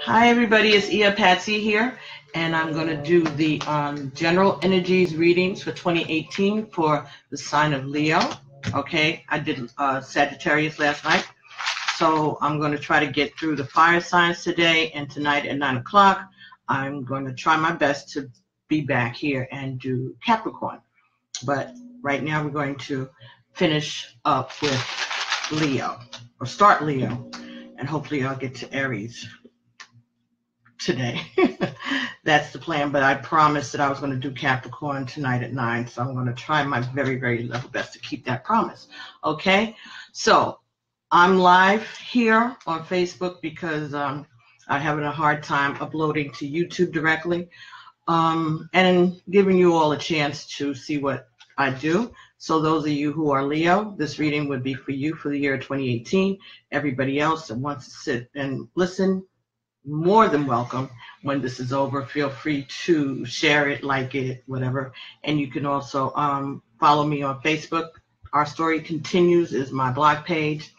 Hi everybody, it's Patsy here, and I'm going to do the general energies readings for 2018 for the sign of Leo. Okay, I did Sagittarius last night, so I'm going to try to get through the fire signs today, and tonight at 9 o'clock I'm going to try my best to be back here and do Capricorn. But right now we're going to finish up with Leo, or start Leo, and hopefully I'll get to Aries today. That's the plan, but I promised that I was going to do Capricorn tonight at 9, so I'm going to try my very, very level best to keep that promise. Okay, so I'm live here on Facebook because I'm having a hard time uploading to YouTube directly, and giving you all a chance to see what I do. So those of you who are Leo, this reading would be for you for the year 2018. Everybody else that wants to sit and listen, more than welcome. When this is over, feel free to share it, like it, whatever. And you can also follow me on Facebook. Our Story Continues is my blog page.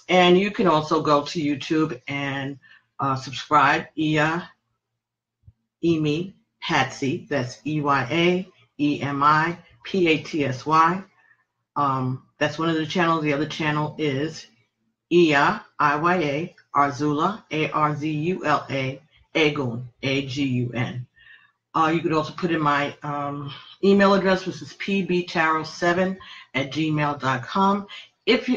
And you can also go to YouTube and subscribe. Emi Patsy. That's EYAEMIPATSY. That's one of the channels. The other channel is Iya, IYA, Arzula, ARZULA, Agun, AGUN. You could also put in my email address, which is pbtarot7@gmail.com.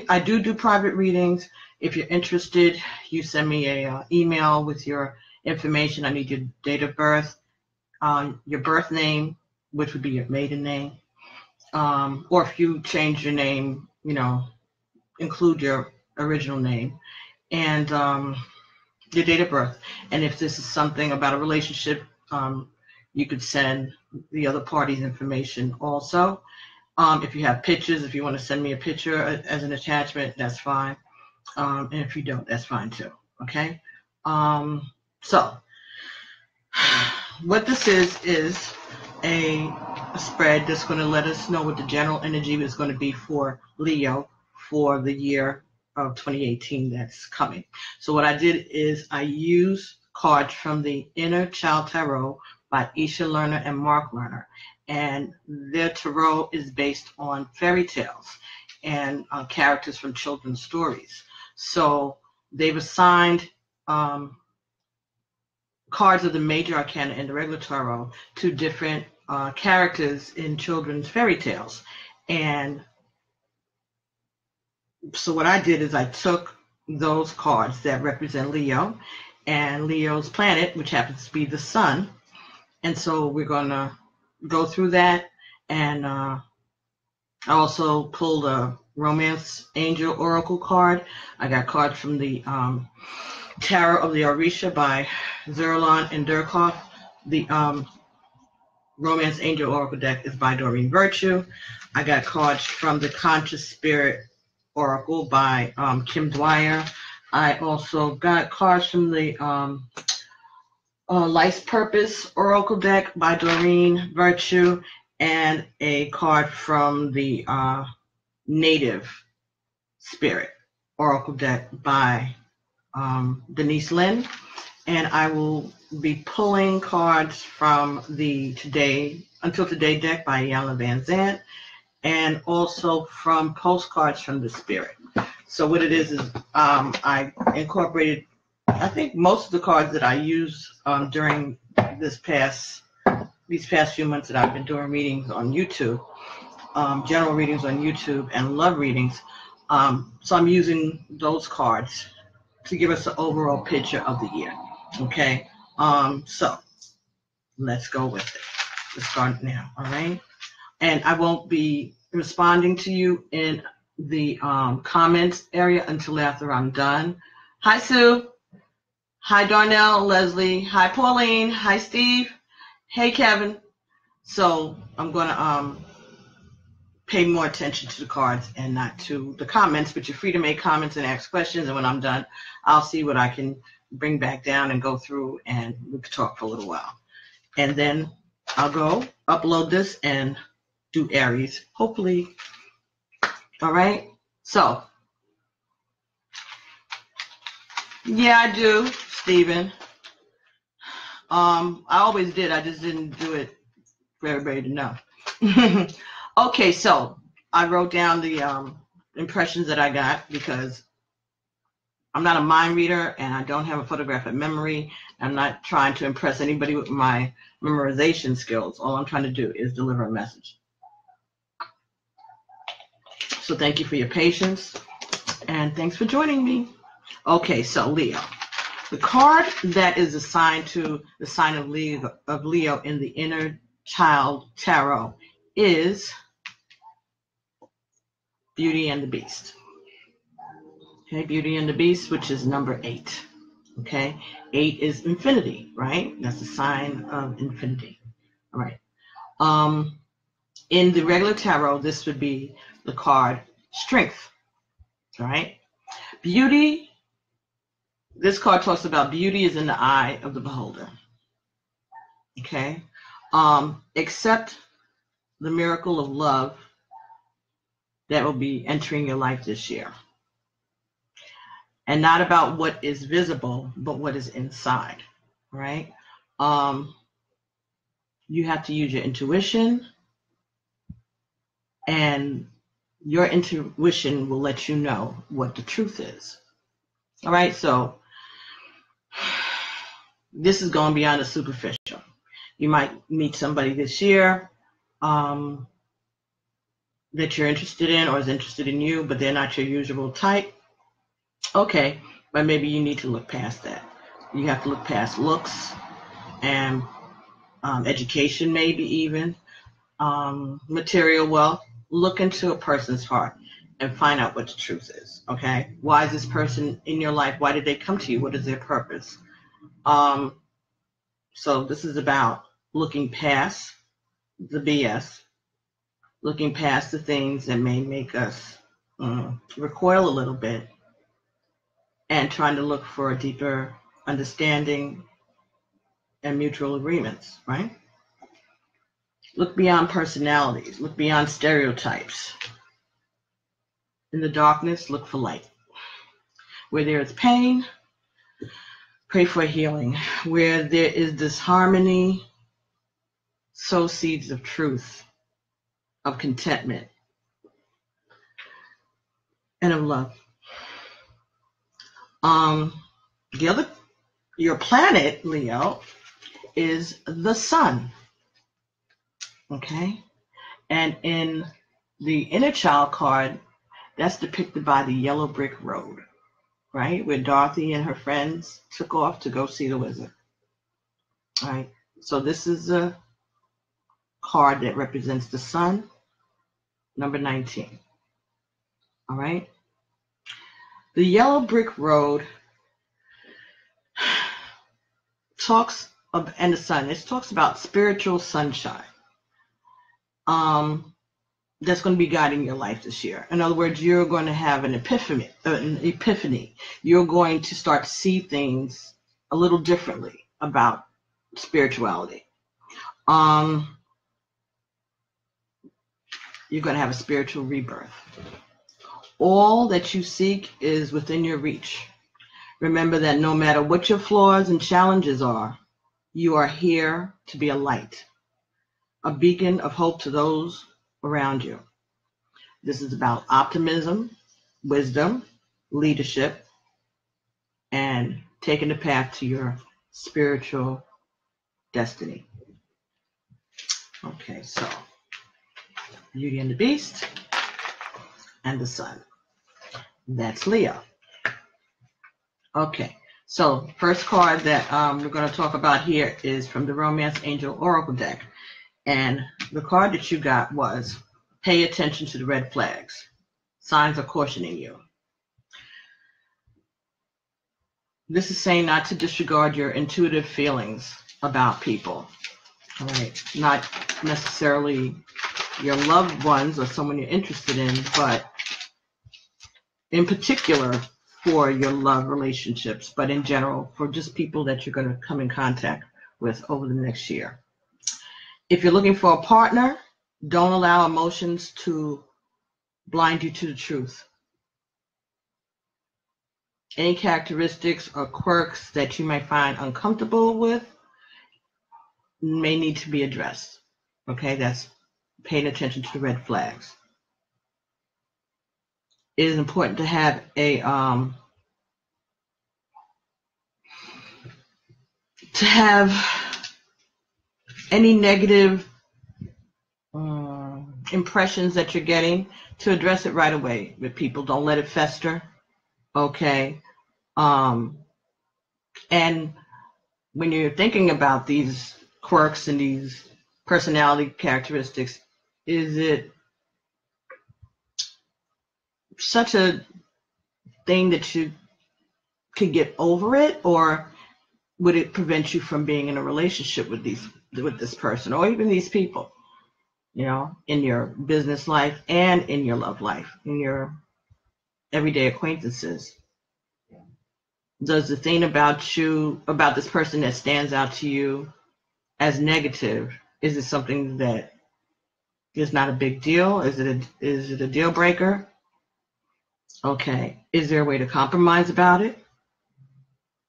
I do private readings. If you're interested, you send me a email with your information. I need your date of birth, your birth name, which would be your maiden name, or if you change your name, include your original name, and your date of birth. And if this is something about a relationship, you could send the other party's information also. If you have pictures, if you want to send me a picture as an attachment, that's fine. And if you don't, that's fine too. Okay. So what this is a spread that's going to let us know what the general energy is going to be for Leo for the year of 2018 that's coming. So what I did is I used cards from the Inner Child Tarot by Isha Lerner and Mark Lerner, and their tarot is based on fairy tales and characters from children's stories. So they've assigned cards of the major arcana and the regular tarot to different characters in children's fairy tales. And so what I did is I took those cards that represent Leo and Leo's planet, which happens to be the sun. And so we're going to go through that. And I also pulled a Romance Angel Oracle card. I got cards from the Tarot of the Orisha by Zerlon and Durkhoff. The Romance Angel Oracle deck is by Doreen Virtue. I got cards from the Conscious Spirit Oracle by Kim Dwyer. I also got cards from the Life's Purpose Oracle deck by Doreen Virtue, and a card from the Native Spirit Oracle deck by Denise Lynn. And I will be pulling cards from the Until Today deck by Yana Van Zant, and also from Postcards from the Spirit. So what it is I incorporated, I think, most of the cards that I used during these past few months that I've been doing readings on YouTube, general readings on YouTube and love readings. So I'm using those cards to give us an overall picture of the year. Okay, so let's go with it. Let's start now, all right? And I won't be responding to you in the comments area until after I'm done. Hi, Sue. Hi, Darnell, Leslie. Hi, Pauline. Hi, Steve. Hey, Kevin. So I'm going to pay more attention to the cards and not to the comments, but you're free to make comments and ask questions. And when I'm done, I'll see what I can bring back down and go through, and we can talk for a little while. And then I'll go upload this and do Aries, hopefully. All right. So, yeah, I do, Stephen. I always did. I just didn't do it for everybody to know. Okay, so I wrote down the impressions that I got because I'm not a mind reader and I don't have a photographic memory. I'm not trying to impress anybody with my memorization skills. All I'm trying to do is deliver a message. So thank you for your patience and thanks for joining me. Okay, so Leo. The card that is assigned to the sign of Leo in the Inner Child Tarot is Beauty and the Beast. Okay, Beauty and the Beast, which is number 8. Okay, 8 is infinity, right? That's a sign of infinity. All right. In the regular tarot, this would be the card Strength. All right. Beauty. This card talks about beauty is in the eye of the beholder. Okay. Accept the miracle of love that will be entering your life this year. And not about what is visible, but what is inside, right? You have to use your intuition, and your intuition will let you know what the truth is. All right, so this is going beyond the superficial. You might meet somebody this year that you're interested in or is interested in you, but they're not your usual type. Okay, but maybe you need to look past that. You have to look past looks and education, maybe even material wealth. Look into a person's heart and find out what the truth is. Okay, why is this person in your life? Why did they come to you? What is their purpose? So this is about looking past the BS, looking past the things that may make us recoil a little bit, and trying to look for a deeper understanding and mutual agreements, right? Look beyond personalities, look beyond stereotypes. In the darkness, look for light. Where there is pain, pray for healing. Where there is disharmony, sow seeds of truth, of contentment, and of love. Your planet, Leo, is the sun. Okay? And in the Inner Child card, that's depicted by the yellow brick road, right? Where Dorothy and her friends took off to go see the wizard. All right? So this is a card that represents the sun, number 19. All right? The yellow brick road talks of, and the sun, it talks about spiritual sunshine. That's going to be guiding your life this year. In other words, you're going to have an epiphany. You're going to start to see things a little differently about spirituality. You're going to have a spiritual rebirth. All that you seek is within your reach. Remember that no matter what your flaws and challenges are, you are here to be a light, a beacon of hope to those around you. This is about optimism, wisdom, leadership, and taking the path to your spiritual destiny. Okay, so Beauty and the Beast and the Sun. That's Leo. Okay, so first card that we're going to talk about here is from the Romance Angel Oracle deck. And the card that you got was pay attention to the red flags. Signs are cautioning you. This is saying not to disregard your intuitive feelings about people. All right, not necessarily your loved ones or someone you're interested in, but in particular for your love relationships, but in general for just people that you're going to come in contact with over the next year. If you're looking for a partner, don't allow emotions to blind you to the truth. Any characteristics or quirks that you might find uncomfortable with, may need to be addressed. Okay, that's paying attention to the red flags. It is important to have any negative impressions that you're getting, to address it right away with people. Don't let it fester. Okay. And when you're thinking about these quirks and these personality characteristics, is it such a thing that you could get over it, or would it prevent you from being in a relationship with this person, or even these people, in your business life and in your love life, in your everyday acquaintances? Does the thing about this person that stands out to you as negative, is it something that is not a big deal? Is it a deal breaker? Okay. Is there a way to compromise about it?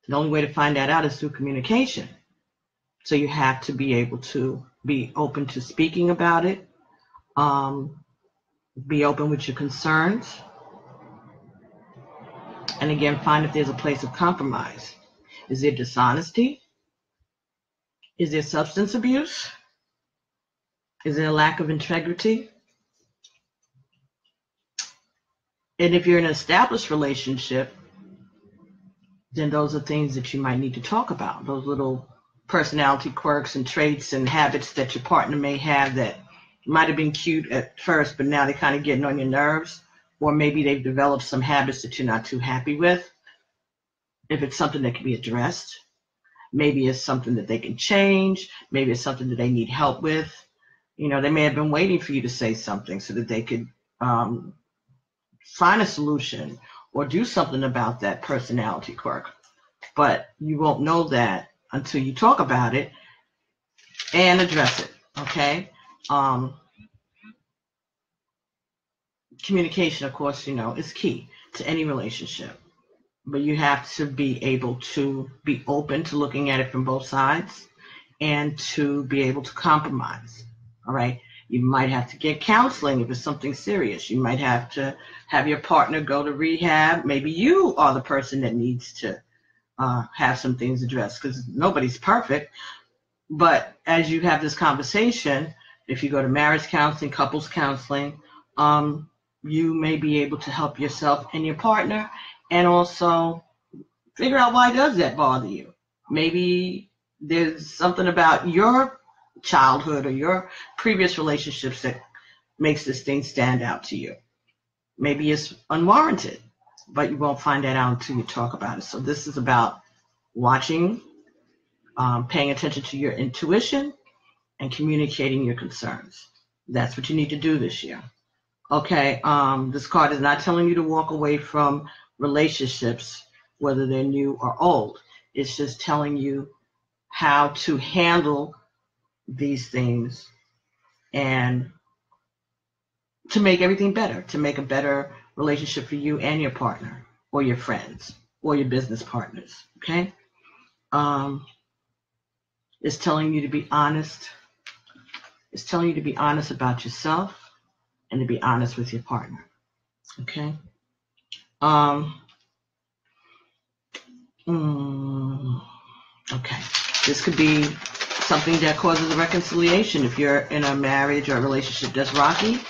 The only way to find that out is through communication. So you have to be able to be open to speaking about it. Be open with your concerns. And again, find if there's a place of compromise. Is there dishonesty? Is there substance abuse? Is there a lack of integrity? And if you're in an established relationship, then those are things that you might need to talk about. Those little personality quirks and traits and habits that your partner may have that might have been cute at first, but now they're kind of getting on your nerves. Or maybe they've developed some habits that you're not too happy with. If it's something that can be addressed, maybe it's something that they can change. Maybe it's something that they need help with. They may have been waiting for you to say something so that they could find a solution or do something about that personality quirk. But you won't know that until you talk about it and address it, okay? Communication, of course, is key to any relationship. But you have to be able to be open to looking at it from both sides and to be able to compromise, all right? You might have to get counseling if it's something serious. You might have to have your partner go to rehab. Maybe you are the person that needs to have some things addressed, because nobody's perfect. But as you have this conversation, if you go to marriage counseling, couples counseling, you may be able to help yourself and your partner, and also figure out, why does that bother you? Maybe there's something about your childhood or your previous relationships that makes this thing stand out to you. Maybe it's unwarranted, but you won't find that out until you talk about it. So this is about watching, paying attention to your intuition, and communicating your concerns. That's what you need to do this year. Okay, this card is not telling you to walk away from relationships, whether they're new or old. It's just telling you how to handle these things and to make everything better, to make a better relationship for you and your partner or your friends or your business partners, okay? It's telling you to be honest. It's telling you to be honest about yourself and to be honest with your partner, okay? Okay, this could be something that causes a reconciliation. If you're in a marriage or a relationship that's rocky,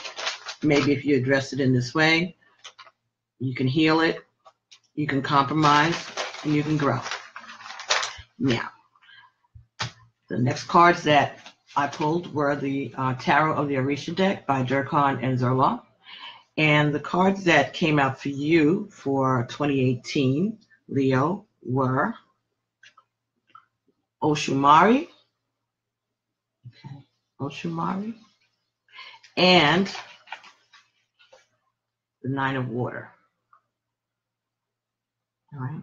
maybe if you address it in this way, you can heal it, you can compromise, and you can grow. Now, the next cards that I pulled were the Tarot of the Orisha deck by Durkheim and Zerloff. And the cards that came out for you for 2018, Leo, were Oshumari, and the Nine of Water. All right.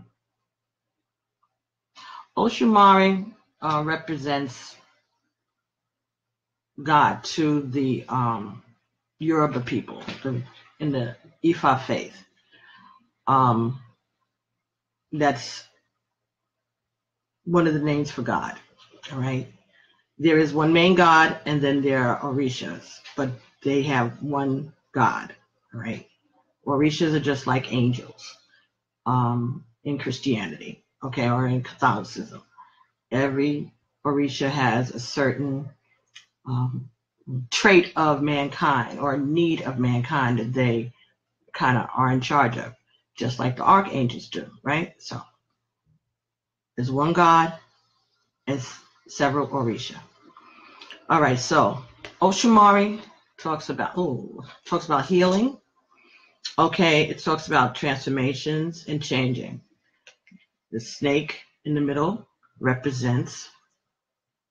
Oshumari represents God to the Yoruba people in the Ifa faith. That's one of the names for God. All right. there is one main god, and then there are Orishas, but they have one god, right? Orishas are just like angels in Christianity, okay, or in Catholicism. Every Orisha has a certain trait of mankind or need of mankind that they kind of are in charge of, just like the archangels do, right? So there's one god and several Orisha. All right, so Oshamari talks about healing. Okay, it talks about transformations and changing. The snake in the middle represents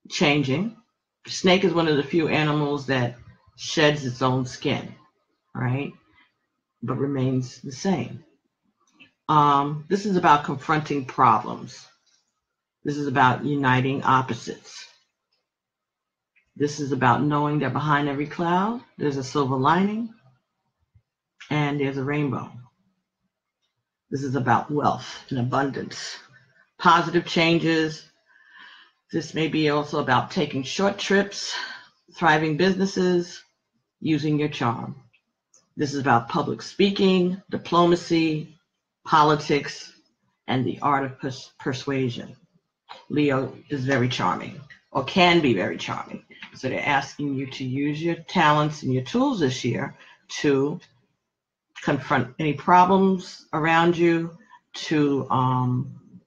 changing. The snake is one of the few animals that sheds its own skin, right? But remains the same. This is about confronting problems. This is about uniting opposites. This is about knowing that behind every cloud, there's a silver lining and there's a rainbow. This is about wealth and abundance, positive changes. This may be also about taking short trips, thriving businesses, using your charm. This is about public speaking, diplomacy, politics, and the art of persuasion. Leo is very charming, or can be very charming. So they're asking you to use your talents and your tools this year to confront any problems around you, to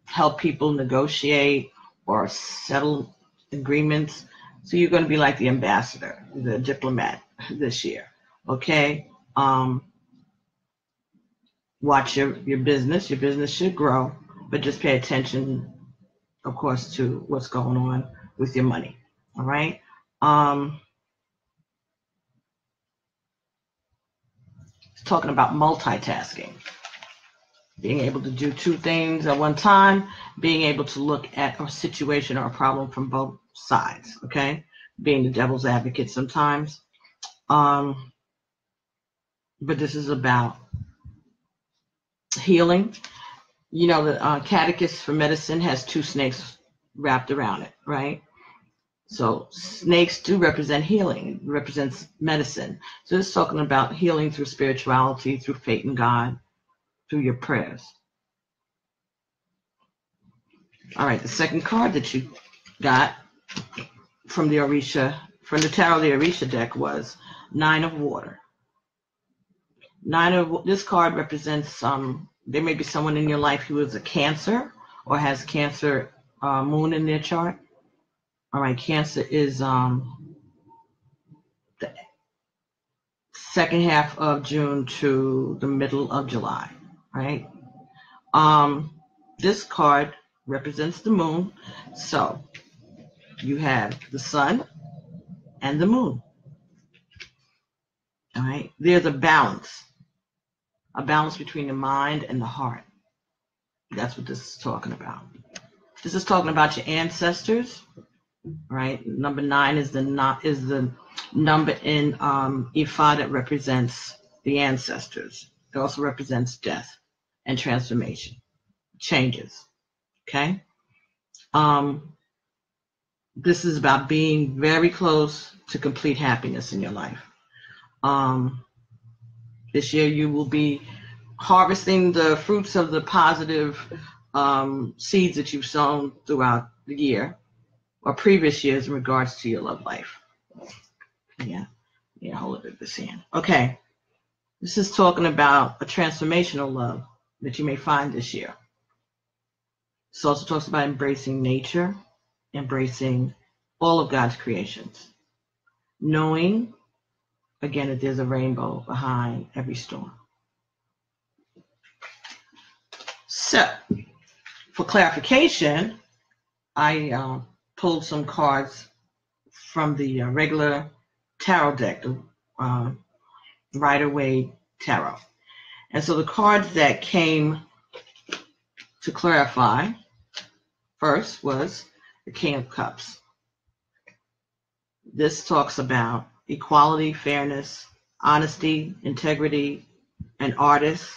help people negotiate or settle agreements. So you're going to be like the ambassador, the diplomat this year, okay? Watch your business. Your business should grow, but just pay attention, of course, to what's going on with your money, all right? It's talking about multitasking, being able to do two things at one time, being able to look at a situation or a problem from both sides, okay? Being the devil's advocate sometimes. But this is about healing. You know, the Catechist for Medicine has two snakes wrapped around it, right? So snakes do represent healing. It represents medicine. So it's talking about healing through spirituality, through faith in God, through your prayers. All right, the second card that you got from the Orisha, from the Tarot of the Orisha deck was Nine of Water. This card represents there may be someone in your life who is a Cancer or has Cancer moon in their chart. All right, Cancer is the second half of June to the middle of July, right? This card represents the moon. So you have the sun and the moon. All right, there's a balance between the mind and the heart. That's what this is talking about. This is talking about your ancestors, right? Number 9 is the number in Ifa that represents the ancestors. It also represents death and transformation, changes. Okay. This is about being very close to complete happiness in your life. This year you will be harvesting the fruits of the positive seeds that you've sown throughout the year or previous years in regards to your love life. Yeah, hold it at this hand. Okay, this is talking about a transformational love that you may find this year. This also talks about embracing nature, embracing all of God's creations, knowing, again, that there's a rainbow behind every storm. So, for clarification, I pulled some cards from the regular tarot deck, the Rider-Waite Tarot. And so the cards that came to clarify first was the King of Cups. This talks about equality, fairness, honesty, integrity, an artist,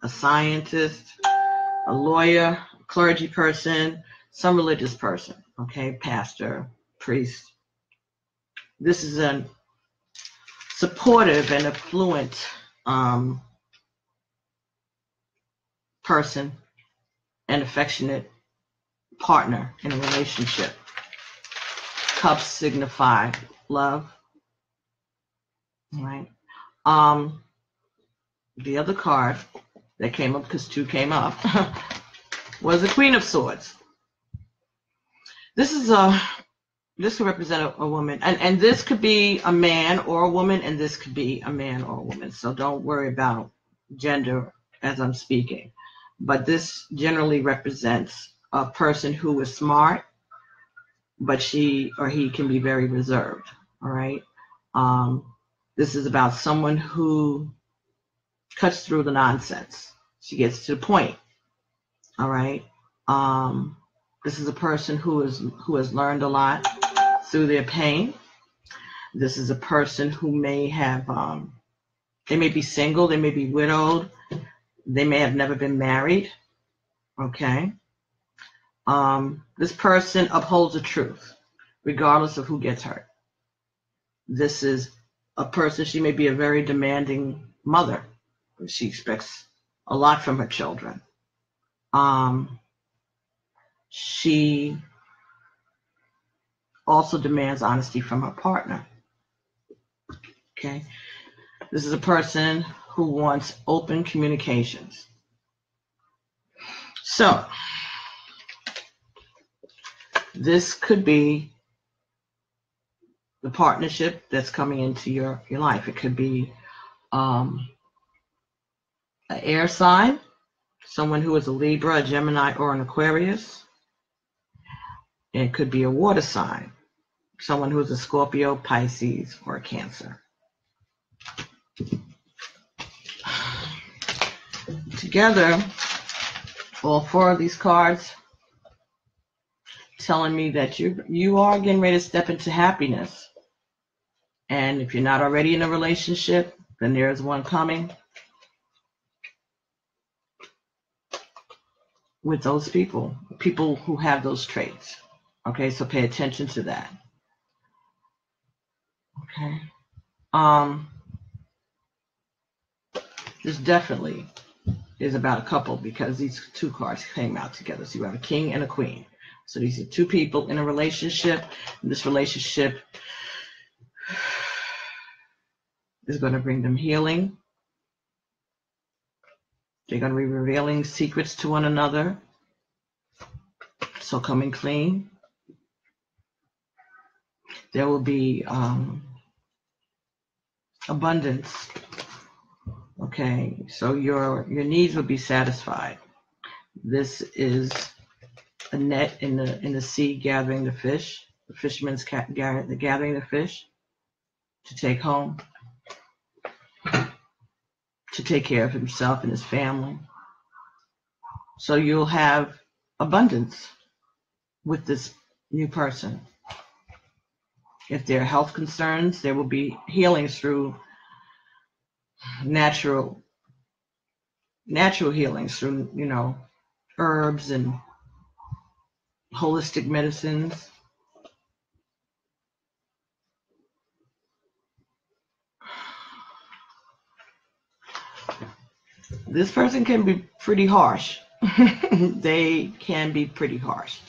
a scientist, a lawyer, a clergy person, some religious person, okay, pastor, priest. This is a supportive and affluent person, an affectionate partner in a relationship. Cups signify love. Right. The other card that came up, because 2 came up, was the Queen of Swords. This could represent a woman, and this could be a man or a woman, and this could be a man or a woman. So don't worry about gender as I'm speaking. But this generally represents a person who is smart, but she or he can be very reserved. All right. This is about someone who cuts through the nonsense. She gets to the point. All right. This is a person who has learned a lot through their pain. This is a person who may have, they may be single, they may be widowed, they may have never been married. Okay. This person upholds the truth, regardless of who gets hurt. This is a person, she may be a very demanding mother. She expects a lot from her children. She also demands honesty from her partner. Okay. This is a person who wants open communications. So, this could be the partnership that's coming into your life. It could be an air sign, someone who is a Libra, a Gemini, or an Aquarius. It could be a water sign, someone who is a Scorpio, Pisces, or a Cancer. Together, all 4 of these cards telling me that you are getting ready to step into happiness. And if you're not already in a relationship, then there's one coming with those people who have those traits. Okay, so pay attention to that. Okay. This definitely is about a couple, because these 2 cards came out together. So you have a king and a queen. So these are 2 people in a relationship. And this relationship is going to bring them healing. They're going to be revealing secrets to one another. So coming clean. There will be abundance. Okay, so your needs will be satisfied. This is a net in the sea gathering the fish. The fisherman's gathering the fish to take home, to take care of himself and his family. So you'll have abundance with this new person. If there are health concerns, there will be healings through natural healings through, herbs and holistic medicines. This person can be pretty harsh. They can be pretty harsh.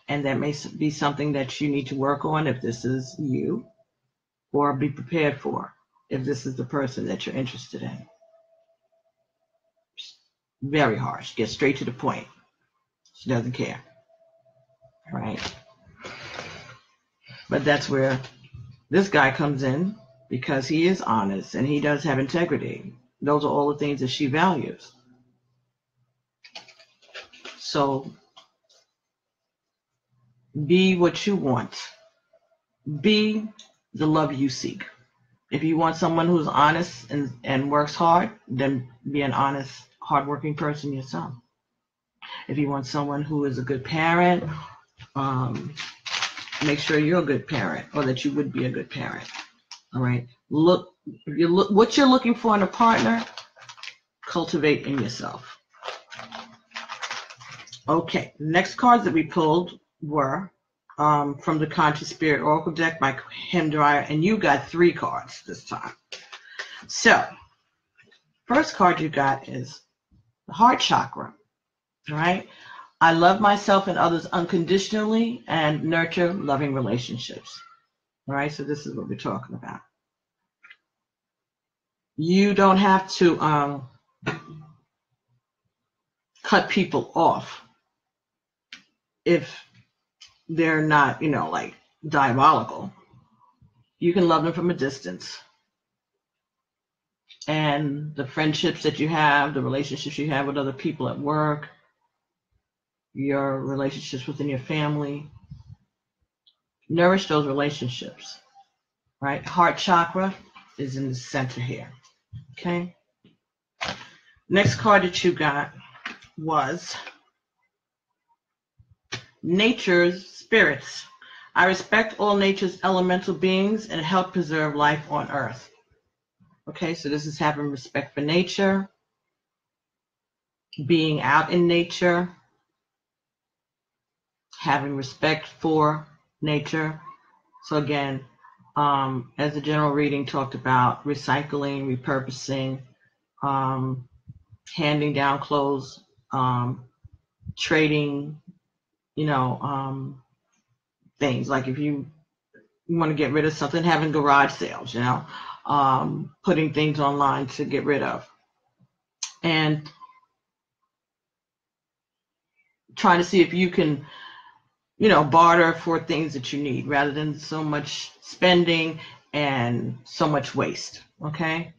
And that may be something that you need to work on if this is you, or be prepared for if this is the person that you're interested in. Very harsh. Get straight to the point. She doesn't care. Right? But that's where this guy comes in, because he is honest and he does have integrity. Those are all the things that she values. So be what you want. Be the love you seek. If you want someone who's honest and works hard, then be an honest, hardworking person yourself. If you want someone who is a good parent, make sure you're a good parent, or that you would be a good parent. All right. What you're looking for in a partner, cultivate in yourself. Okay. The next cards that we pulled were from the Conscious Spirit Oracle deck by Kim Dwyer, and you got 3 cards this time. So, first card you got is the heart chakra, right? I love myself and others unconditionally and nurture loving relationships. All right, so this is what we're talking about. You don't have to cut people off if they're not, like diabolical. You can love them from a distance. And the friendships that you have, the relationships you have with other people at work, your relationships within your family, nourish those relationships, right? Heart chakra is in the center here, okay? Next card that you got was nature's spirits. I respect all nature's elemental beings and help preserve life on earth. Okay, so this is having respect for nature, being out in nature, having respect for nature. So again, as the general reading talked about, recycling, repurposing, handing down clothes, trading, things like if you want to get rid of something, having garage sales, putting things online to get rid of, and trying to see if you can, barter for things that you need rather than so much spending and so much waste, okay?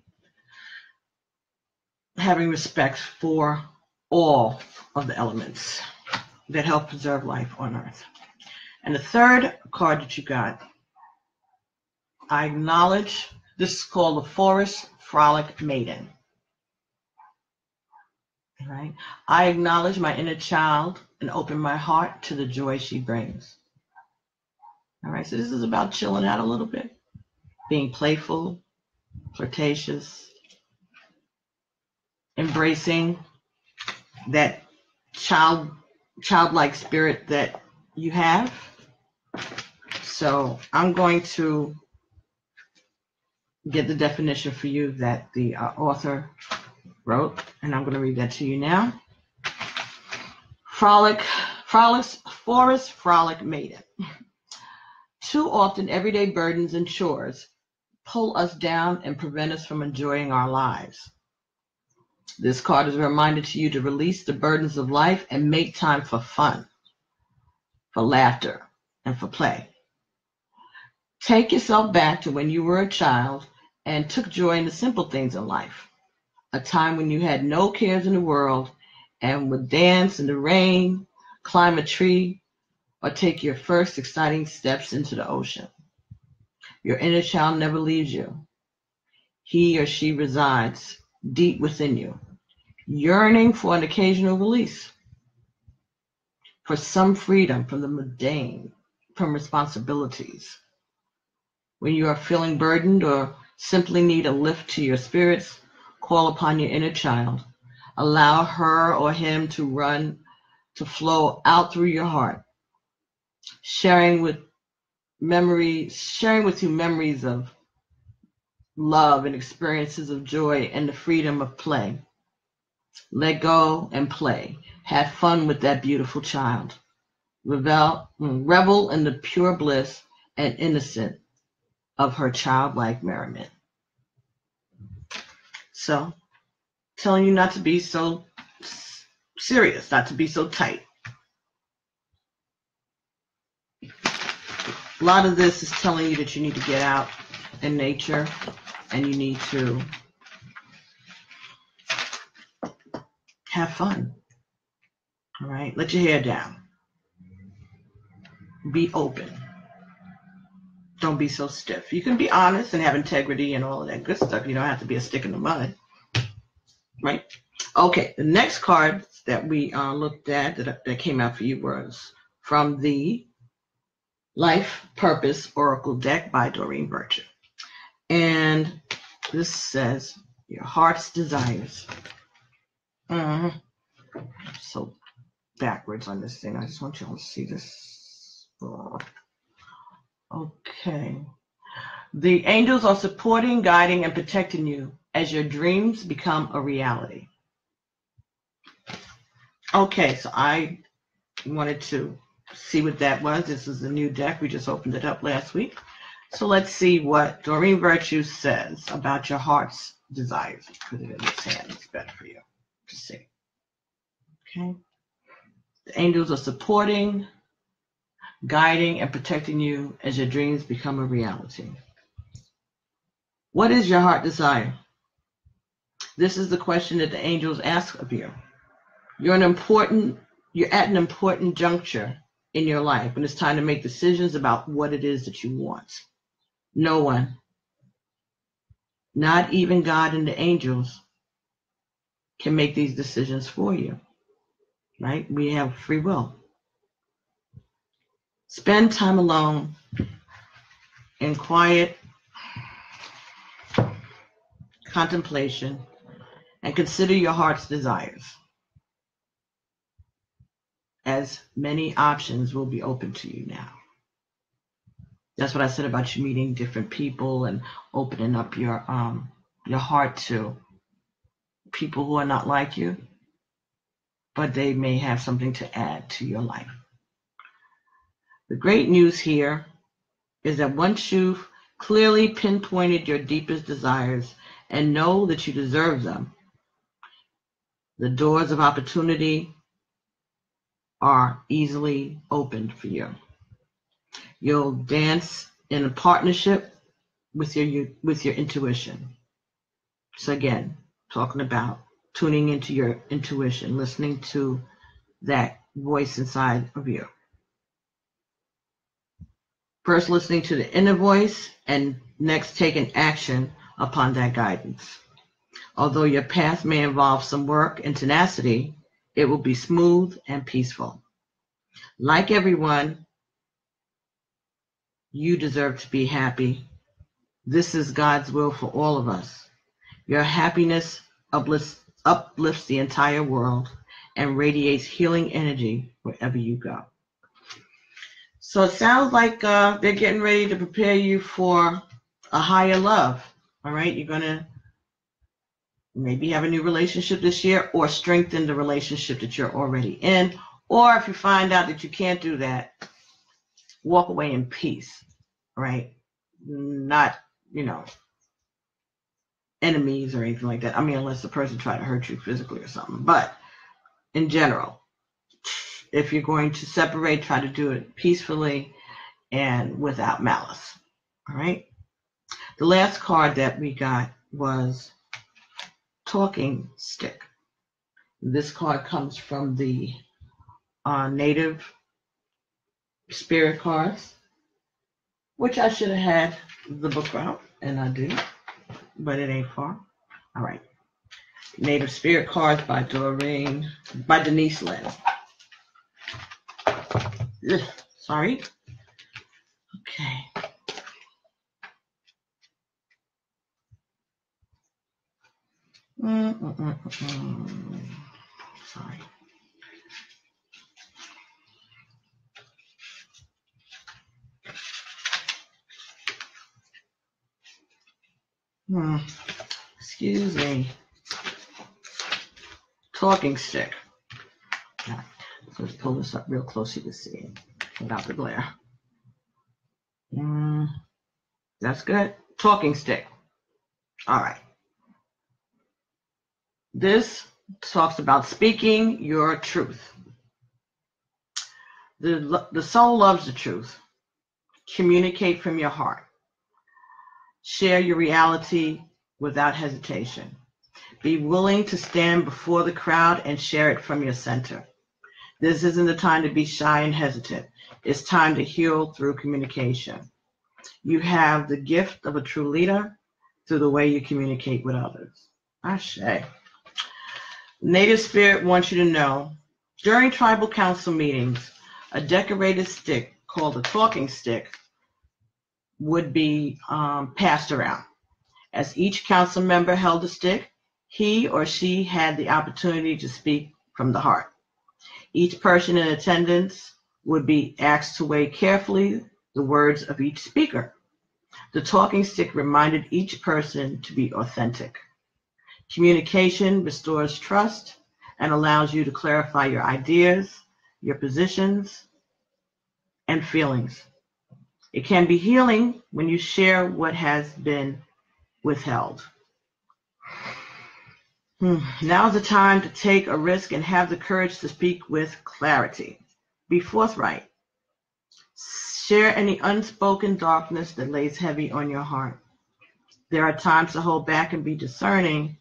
Having respect for all of the elements that help preserve life on earth. And the third card that you got, I acknowledge, this is called the Forest Frolic Maiden. All right. I acknowledge my inner child and open my heart to the joy she brings. All right, so this is about chilling out a little bit, being playful, flirtatious, embracing that childlike spirit that you have. So I'm going to get the definition for you that the author wrote, and I'm going to read that to you now. Forest frolic maiden. Too often, everyday burdens and chores pull us down and prevent us from enjoying our lives. This card is a reminder to you to release the burdens of life and make time for fun, for laughter, and for play. Take yourself back to when you were a child and took joy in the simple things in life. A time when you had no cares in the world and would dance in the rain, climb a tree, or take your first exciting steps into the ocean. Your inner child never leaves you. He or she resides deep within you, yearning for an occasional release, for some freedom from the mundane, from responsibilities. When you are feeling burdened or simply need a lift to your spirits, call upon your inner child. Allow her or him to flow out through your heart, sharing with you memories of love and experiences of joy and the freedom of play. Let go and play. Have fun with that beautiful child. Revel in the pure bliss and innocence of her childlike merriment. So, telling you not to be so serious, not to be so tight. A lot of this is telling you that you need to get out in nature and you need to have fun. All right, let your hair down. Be open. Don't be so stiff. You can be honest and have integrity and all of that good stuff. You don't have to be a stick in the mud. Right? Okay, the next card that we looked at that came out for you was from the Life Purpose Oracle deck by Doreen Virtue. And this says, your heart's desires. So backwards on this thing. I just want you all to see this. Okay. The angels are supporting, guiding, and protecting you as your dreams become a reality. Okay, so I wanted to see what that was. This is a new deck. We just opened it up last week. So let's see what Doreen Virtue says about your heart's desires. Put it in this hand. It's better for you to see. Okay. The angels are supporting, guiding, and protecting you as your dreams become a reality. What is your heart desire? This is the question that the angels ask of you. You're at an important juncture in your life, and it's time to make decisions about what it is that you want. No one, not even God and the angels, can make these decisions for you, right? We have free will. Spend time alone in quiet contemplation and consider your heart's desires, as many options will be open to you now. That's what I said about you meeting different people and opening up your heart to people who are not like you, but they may have something to add to your life. The great news here is that once you've clearly pinpointed your deepest desires and know that you deserve them, the doors of opportunity are easily opened for you. You'll dance in a partnership with your intuition. So again, talking about tuning into your intuition, listening to that voice inside of you. First listening to the inner voice, and next taking action upon that guidance. Although your path may involve some work and tenacity, it will be smooth and peaceful. Like everyone, you deserve to be happy. This is God's will for all of us. Your happiness uplifts the entire world and radiates healing energy wherever you go. So it sounds like they're getting ready to prepare you for a higher love. All right, you're going to maybe have a new relationship this year, or strengthen the relationship that you're already in. Or if you find out that you can't do that, walk away in peace, right? Not, enemies or anything like that. I mean, unless the person tried to hurt you physically or something. But in general, if you're going to separate, try to do it peacefully and without malice. All right. The last card that we got was Talking Stick. This card comes from the Native Spirit cards, which I should have had the book out, and I do, but it ain't far. All right. Native Spirit cards by Denise Lynn. Ugh, sorry. Okay. Sorry. Excuse me. Talking Stick. All right. So let's pull this up real close so you can see it without the glare. That's good. Talking Stick. All right. This talks about speaking your truth. The soul loves the truth. Communicate from your heart. Share your reality without hesitation. Be willing to stand before the crowd and share it from your center. This isn't the time to be shy and hesitant. It's time to heal through communication. You have the gift of a true leader through the way you communicate with others. Ashe. Native Spirit wants you to know, during tribal council meetings, a decorated stick called a talking stick would be passed around. As each council member held a stick, he or she had the opportunity to speak from the heart. Each person in attendance would be asked to weigh carefully the words of each speaker. The talking stick reminded each person to be authentic. Communication restores trust and allows you to clarify your ideas, your positions, and feelings. It can be healing when you share what has been withheld. Now's the time to take a risk and have the courage to speak with clarity. Be forthright. Share any unspoken darkness that lays heavy on your heart. There are times to hold back and be discerning,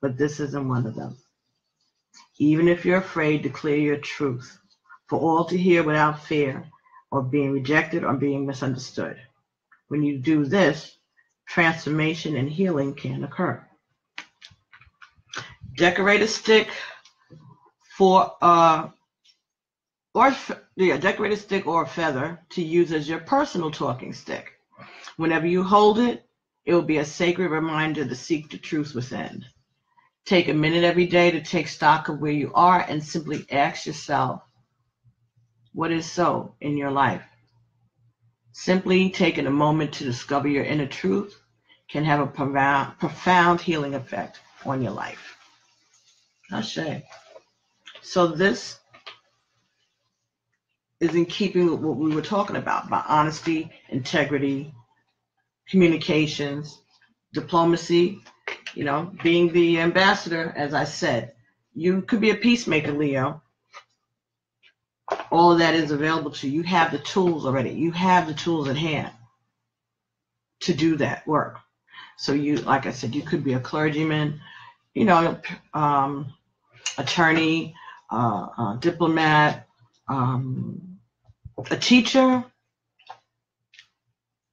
but this isn't one of them. Even if you're afraid, declare your truth for all to hear without fear of being rejected or being misunderstood. When you do this, transformation and healing can occur. Decorate a stick or a feather to use as your personal talking stick. Whenever you hold it, it will be a sacred reminder to seek the truth within. Take a minute every day to take stock of where you are and simply ask yourself, what is so in your life? Simply taking a moment to discover your inner truth can have a profound healing effect on your life. Ashe. So this is in keeping with what we were talking about honesty, integrity, communications, diplomacy, being the ambassador, as I said. You could be a peacemaker, Leo. All of that is available to you. You have the tools already. You have the tools at hand to do that work. So you, like I said, you could be a clergyman, attorney, diplomat, a teacher,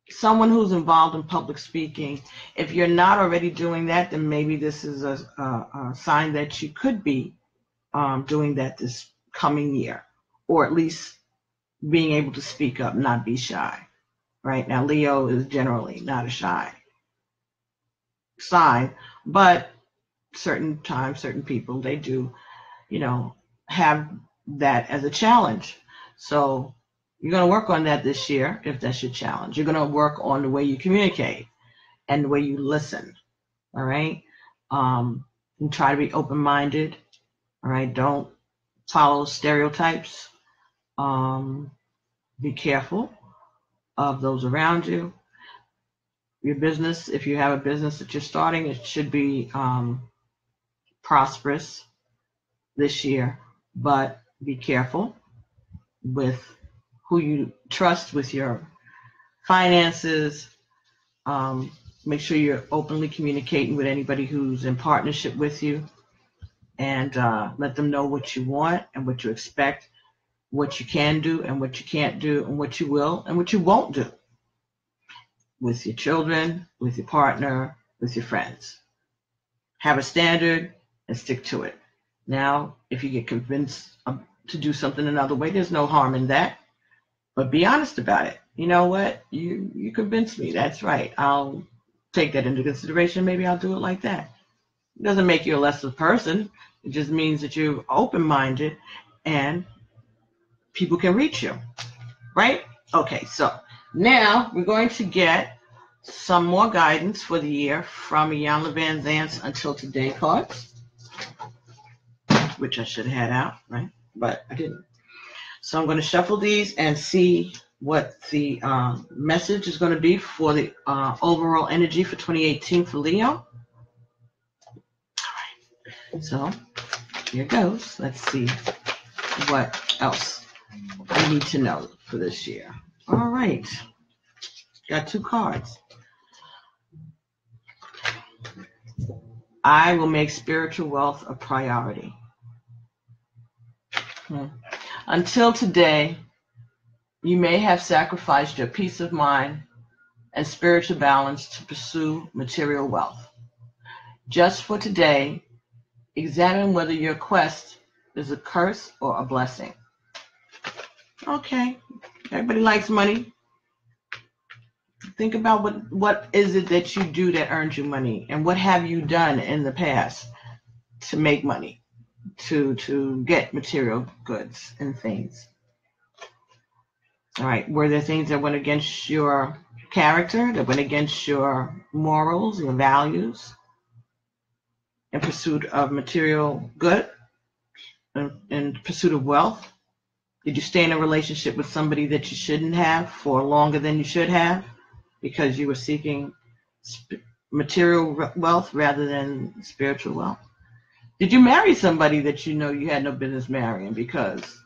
someone who's involved in public speaking. If you're not already doing that, then maybe this is a sign that you could be doing that this coming year, or at least being able to speak up, not be shy. Right now, Leo is generally not a shy sign, but certain times, certain people, they do, have that as a challenge. So you're going to work on that this year if that's your challenge. You're going to work on the way you communicate and the way you listen. All right. And try to be open-minded. All right. Don't follow stereotypes. Be careful of those around you. Your business, if you have a business that you're starting, it should be prosperous this year, but be careful with who you trust with your finances. Make sure you're openly communicating with anybody who's in partnership with you, and let them know what you want and what you expect, what you can do and what you can't do, and what you will and what you won't do with your children, with your partner, with your friends. Have a standard and stick to it. Now, if you get convinced to do something another way, there's no harm in that. But be honest about it. You know what? You convinced me. That's right. I'll take that into consideration. Maybe I'll do it like that. It doesn't make you a lesser person. It just means that you're open-minded and people can reach you. Right? Okay, so now we're going to get some more guidance for the year from Iyanla Van Zant's Until Today cards, which I should have had out, right? But I didn't. So I'm going to shuffle these and see what the message is going to be for the overall energy for 2018 for Leo. All right. So here goes. Let's see what else I need to know for this year. All right. Got two cards. I will make spiritual wealth a priority. Until today, you may have sacrificed your peace of mind and spiritual balance to pursue material wealth. Just for today, examine whether your quest is a curse or a blessing. Okay, everybody likes money. Think about what is it that you do that earns you money, and what have you done in the past to make money, to get material goods and things. All right. Were there things that went against your character, that went against your morals, your values, in pursuit of material good, in pursuit of wealth? Did you stay in a relationship with somebody that you shouldn't have for longer than you should have because you were seeking material wealth rather than spiritual wealth? Did you marry somebody that you know you had no business marrying because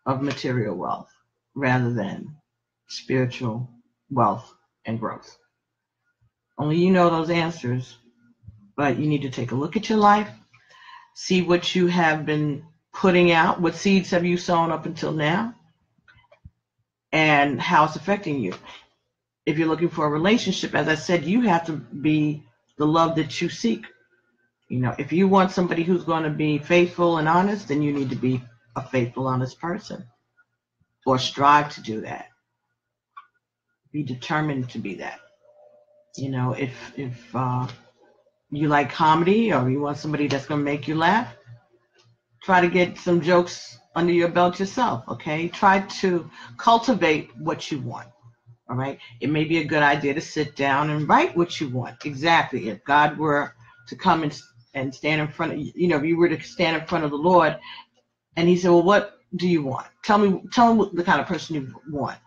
of material wealth rather than spiritual wealth and growth? Only you know those answers, but you need to take a look at your life, see what you have been putting out, what seeds have you sown up until now, and how it's affecting you. If you're looking for a relationship, as I said, you have to be the love that you seek. You know, if you want somebody who's going to be faithful and honest, then you need to be a faithful, honest person, or strive to do that. Be determined to be that. You know, if you like comedy or you want somebody that's going to make you laugh, try to get some jokes under your belt yourself, okay? Try to cultivate what you want, all right? It may be a good idea to sit down and write what you want. Exactly. If God were to come and stand in front of you, you know, if you were to stand in front of the Lord and he said, well, what do you want? Tell me the kind of person you want.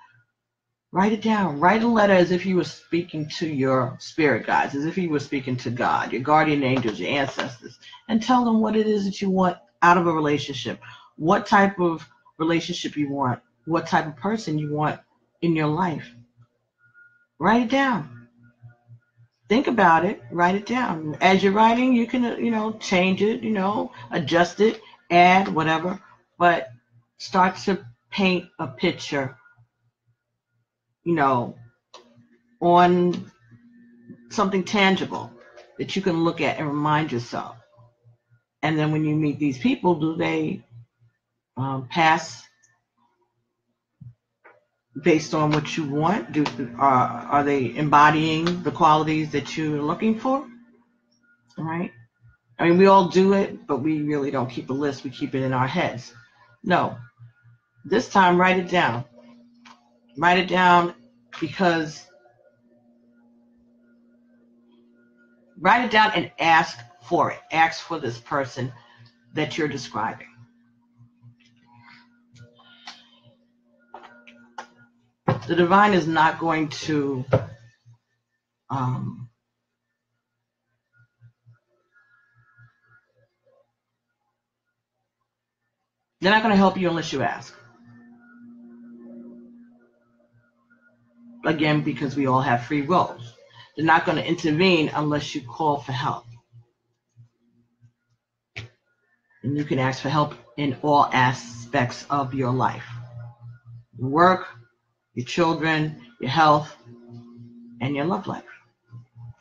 Write it down. Write a letter as if you were speaking to your spirit guides, as if you were speaking to God, your guardian angels, your ancestors, and tell them what it is that you want out of a relationship, what type of relationship you want, what type of person you want in your life. Write it down. Think about it. Write it down. As you're writing, you can, change it, adjust it, add, whatever, but start to paint a picture, on something tangible that you can look at and remind yourself. And then when you meet these people, do they pass based on what you want? Are they embodying the qualities that you're looking for? All right. I mean, we all do it, but we really don't keep a list. We keep it in our heads. No. This time, write it down. Write it down because write it down and ask for it. Ask for this person that you're describing. The divine is not going to they're not going to help you unless you ask. Again, because we all have free wills. They're not going to intervene unless you call for help. And you can ask for help in all aspects of your life. Your work, your children, your health, and your love life.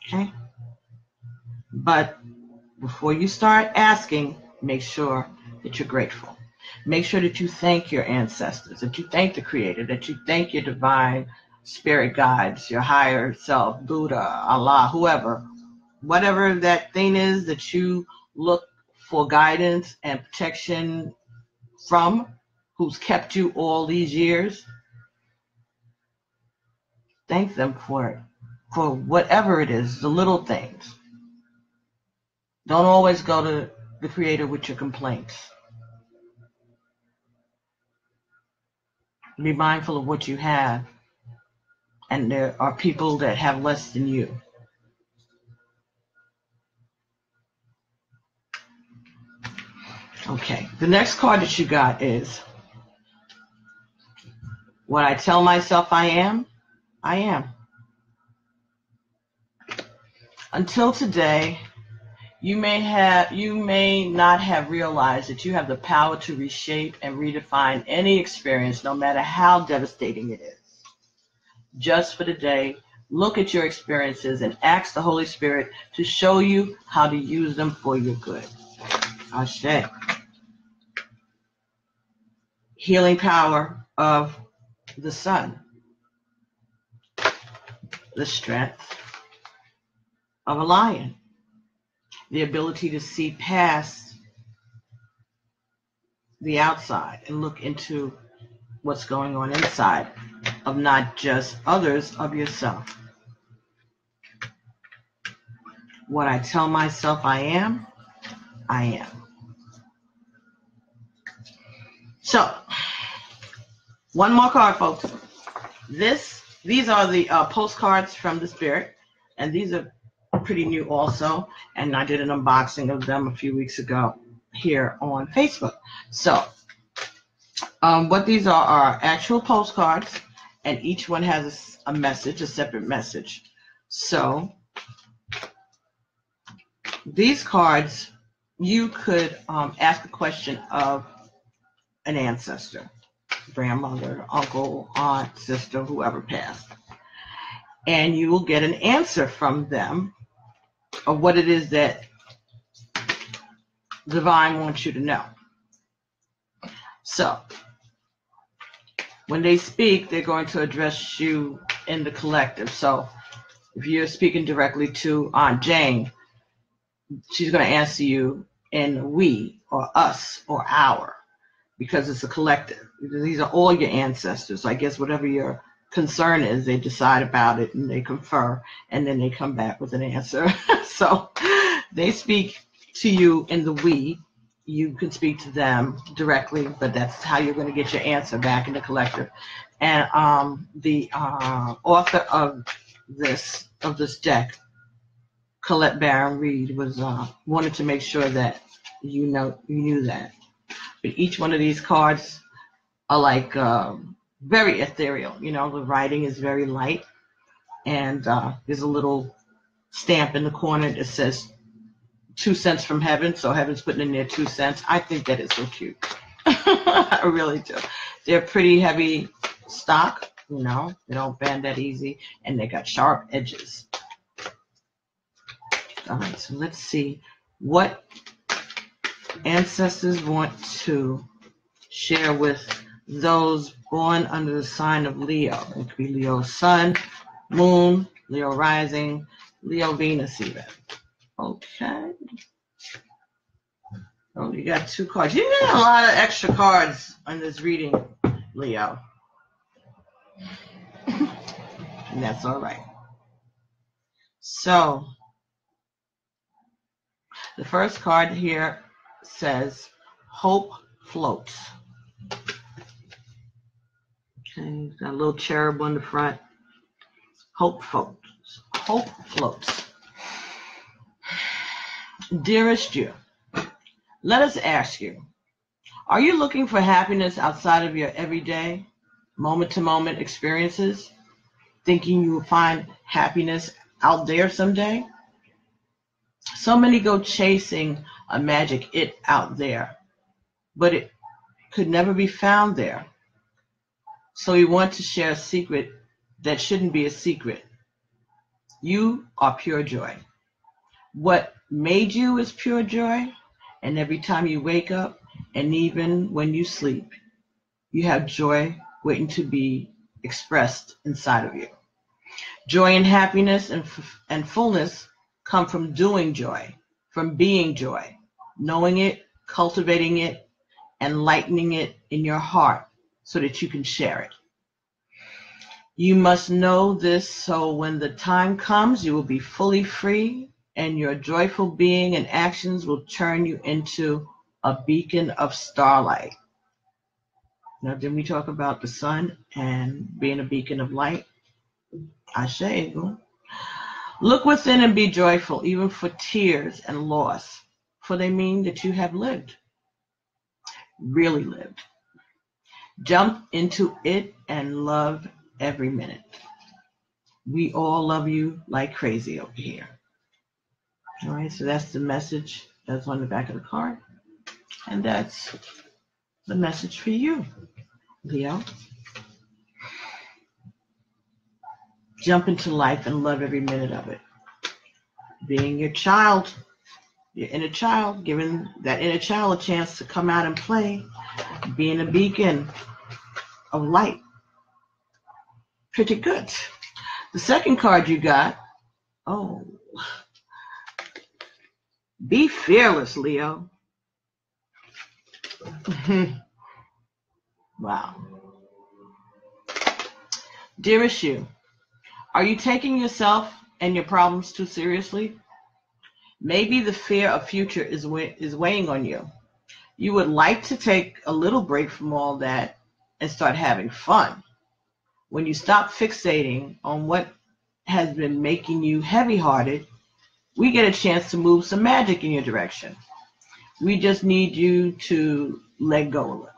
Okay? But before you start asking, make sure that you're grateful. Make sure that you thank your ancestors, that you thank the Creator, that you thank your divine spirit guides, your higher self, Buddha, Allah, whoever, whatever that thing is that you look for guidance and protection from, who's kept you all these years. Thank them for it, for whatever it is, the little things. Don't always go to the Creator with your complaints. Be mindful of what you have, and there are people that have less than you. Okay, the next card that you got is, what I tell myself I am, I am. Until today, you may not have realized that you have the power to reshape and redefine any experience, no matter how devastating it is. Just for the day, look at your experiences and ask the Holy Spirit to show you how to use them for your good. Ashe. Healing power of the sun. The strength of a lion. The ability to see past the outside and look into what's going on inside of not just others, of yourself. What I tell myself I am, I am. So, one more card, folks. These are the postcards from the Spirit, and these are pretty new also, and I did an unboxing of them a few weeks ago here on Facebook. So, what these are actual postcards, and each one has a message, a separate message. So, these cards, you could ask a question of an ancestor, grandmother, uncle, aunt, sister, whoever passed. And you will get an answer from them of what it is that Divine wants you to know. So, when they speak, they're going to address you in the collective. So, if you're speaking directly to Aunt Jane, she's going to answer you in we, or us, or our, because it's a collective. These are all your ancestors. So I guess whatever your concern is, they decide about it and they confer, and then they come back with an answer. So they speak to you in the we. You can speak to them directly, but that's how you're going to get your answer back in the collective. And the author of this deck, Colette Baron Reed, was wanted to make sure that you knew that. But each one of these cards are like very ethereal. You know, the writing is very light, and there's a little stamp in the corner that says 2 cents from heaven. So heaven's putting in their 2 cents. I think that is so cute. I really do. They're pretty heavy stock. You know, they don't bend that easy, and they got sharp edges. All right, so let's see what ancestors want to share with those born under the sign of Leo. It could be Leo Sun, Moon, Leo Rising, Leo Venus even. Okay. Oh, you got 2 cards. You get a lot of extra cards on this reading, Leo. And that's all right. So, the first card here says, Hope Floats. Okay, got a little cherub on the front. Hope floats. Hope floats. Dearest you, let us ask you, are you looking for happiness outside of your everyday, moment-to-moment experiences, thinking you will find happiness out there someday? So many go chasing a magic it out there, but it could never be found there. So we want to share a secret that shouldn't be a secret. You are pure joy. What made you is pure joy, and every time you wake up, and even when you sleep, you have joy waiting to be expressed inside of you. Joy and happiness and fullness come from doing joy, from being joy, knowing it, cultivating it, and lightening it in your heart so that you can share it. You must know this so when the time comes, you will be fully free, and your joyful being and actions will turn you into a beacon of starlight. Now, didn't we talk about the sun and being a beacon of light? Ashe. Look within and be joyful, even for tears and loss, for they mean that you have lived, really lived. Jump into it and love every minute. We all love you like crazy over here. All right, so that's the message that's on the back of the card. And that's the message for you, Leo. Jump into life and love every minute of it. Being your child, your inner child, giving that inner child a chance to come out and play, being a beacon of light. Pretty good. The second card you got, be fearless, Leo. Wow. Dearest you, are you taking yourself and your problems too seriously? Maybe the fear of future is weighing on you. You would like to take a little break from all that and start having fun. When you stop fixating on what has been making you heavy-hearted, we get a chance to move some magic in your direction. We just need you to let go a little.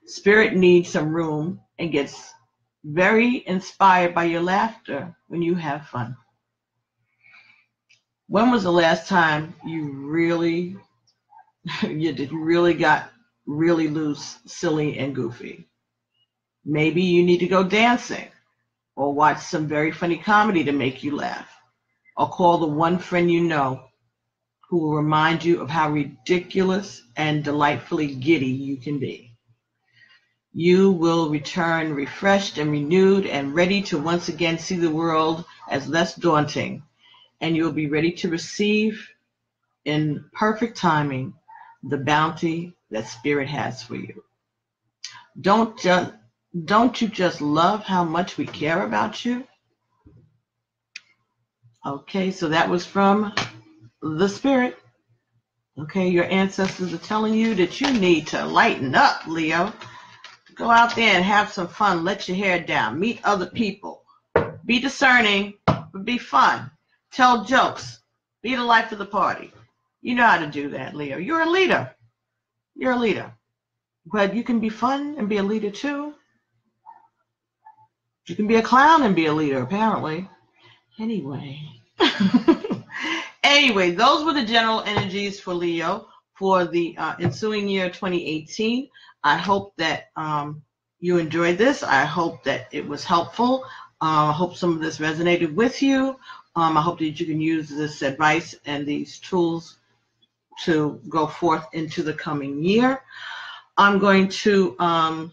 Spirit needs some room and gets very inspired by your laughter when you have fun. When was the last time you really got really loose, silly, and goofy? Maybe you need to go dancing or watch some very funny comedy to make you laugh, or call the one friend you know who will remind you of how ridiculous and delightfully giddy you can be. You will return refreshed and renewed and ready to once again see the world as less daunting, and you'll be ready to receive in perfect timing the bounty that Spirit has for you. Don't you just love how much we care about you? Okay, so that was from the Spirit. Okay, your ancestors are telling you that you need to lighten up, Leo. Go out there and have some fun. Let your hair down. Meet other people. Be discerning, but be fun. Tell jokes. Be the life of the party. You know how to do that, Leo. You're a leader. You're a leader. But you can be fun and be a leader too. You can be a clown and be a leader, apparently. Anyway. Anyway, those were the general energies for Leo for the ensuing year 2018. I hope that you enjoyed this. I hope that it was helpful. I hope some of this resonated with you. I hope that you can use this advice and these tools to go forth into the coming year. I'm going to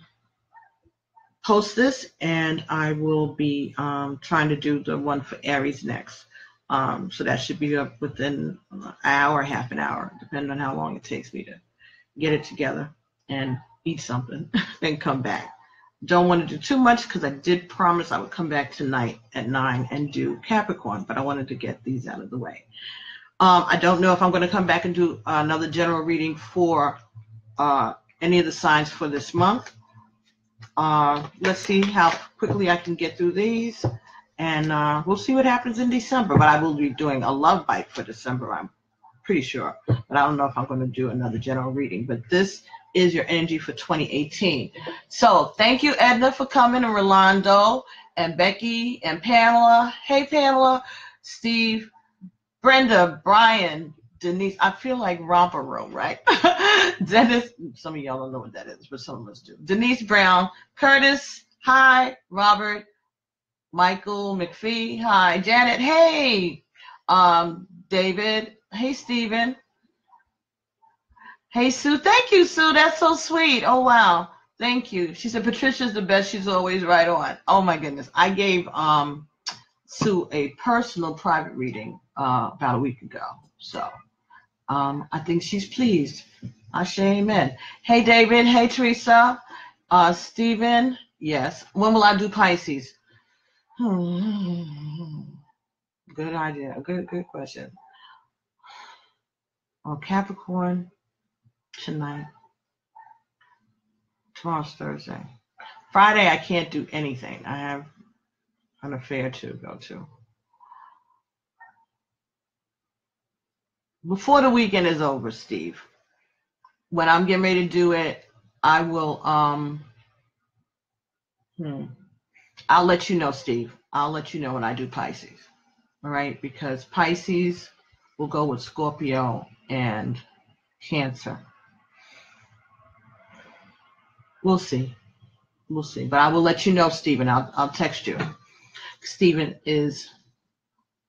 post this, and I will be trying to do the one for Aries next. So that should be up within an hour, half an hour, depending on how long it takes me to get it together and eat something and come back. Don't want to do too much because I did promise I would come back tonight at 9 and do Capricorn, but I wanted to get these out of the way. I don't know if I'm going to come back and do another general reading for any of the signs for this month. Let's see how quickly I can get through these, and we'll see what happens in December. But I will be doing a love bite for December, I'm pretty sure. But I don't know if I'm going to do another general reading. But this is your energy for 2018. So thank you, Edna, for coming, and Rolando, and Becky, and Pamela. Hey, Pamela, Steve, Brenda, Brian, Denise. I feel like Romper Room, right? Dennis, some of y'all don't know what that is, but some of us do. Denise Brown, Curtis, hi. Robert, Michael McPhee, hi. Janet, hey. David, hey, Stephen. Hey, Sue. Thank you, Sue. That's so sweet. Oh, wow. Thank you. She said Patricia's the best. She's always right on. Oh, my goodness. I gave Sue a personal private reading about a week ago. So I think she's pleased. Ashe, amen. Hey, David. Hey, Teresa. Stephen. Yes. When will I do Pisces? Good idea. Good question. Capricorn tonight. Tomorrow's Thursday. Friday, I can't do anything. I have an affair to go to. Before the weekend is over, Steve, when I'm getting ready to do it, I will, I'll let you know, Steve. I'll let you know when I do Pisces. All right? Because Pisces will go with Scorpio and Cancer. We'll see. We'll see. But I will let you know, Stephen. I'll text you. Stephen is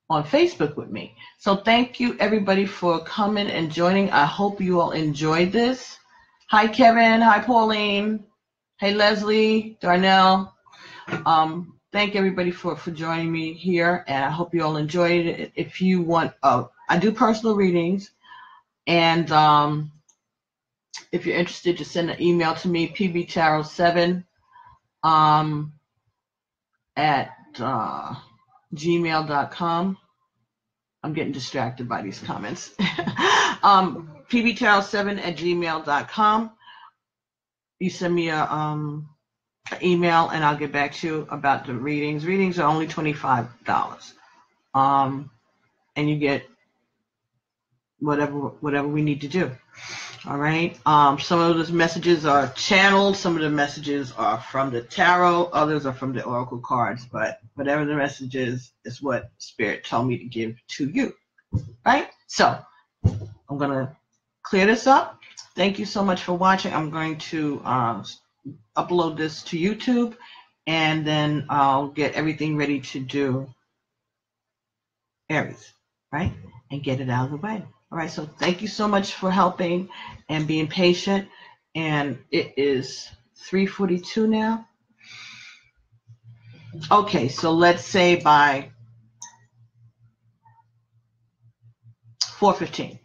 on Facebook with me. So thank you, everybody, for coming and joining. I hope you all enjoyed this. Hi, Kevin. Hi, Pauline. Hey, Leslie, Darnell. Thank everybody for joining me here, and I hope you all enjoyed it. If you want, I do personal readings, and if you're interested, just send an email to me, pbtarot7 at gmail.com. I'm getting distracted by these comments. pbtarot7@gmail.com. You send me an email and I'll get back to you about the readings. Readings are only $25. And you get whatever we need to do. All right. Some of those messages are channeled. Some of the messages are from the tarot. Others are from the oracle cards. But whatever the message is what Spirit told me to give to you. Right? So I'm going to clear this up. Thank you so much for watching. I'm going to upload this to YouTube, and then I'll get everything ready to do Aries, right? And get it out of the way. All right, so thank you so much for helping and being patient. And it is 3:42 now. Okay, so let's say by 4:15,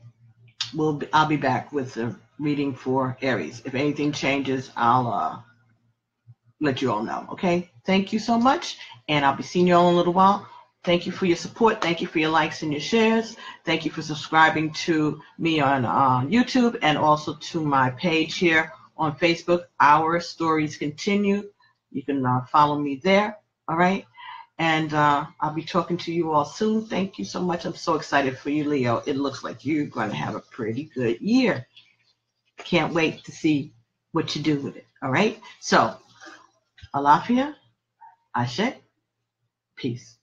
I'll be back with the reading for Aries. If anything changes, I'll let you all know. Okay, thank you so much, and I'll be seeing you all in a little while. Thank you for your support. Thank you for your likes and your shares. Thank you for subscribing to me on YouTube and also to my page here on Facebook. Our Stories Continue. You can follow me there. All right. And I'll be talking to you all soon. Thank you so much. I'm so excited for you, Leo. It looks like you're going to have a pretty good year. Can't wait to see what you do with it. All right. So, Alafia, Ashe, peace.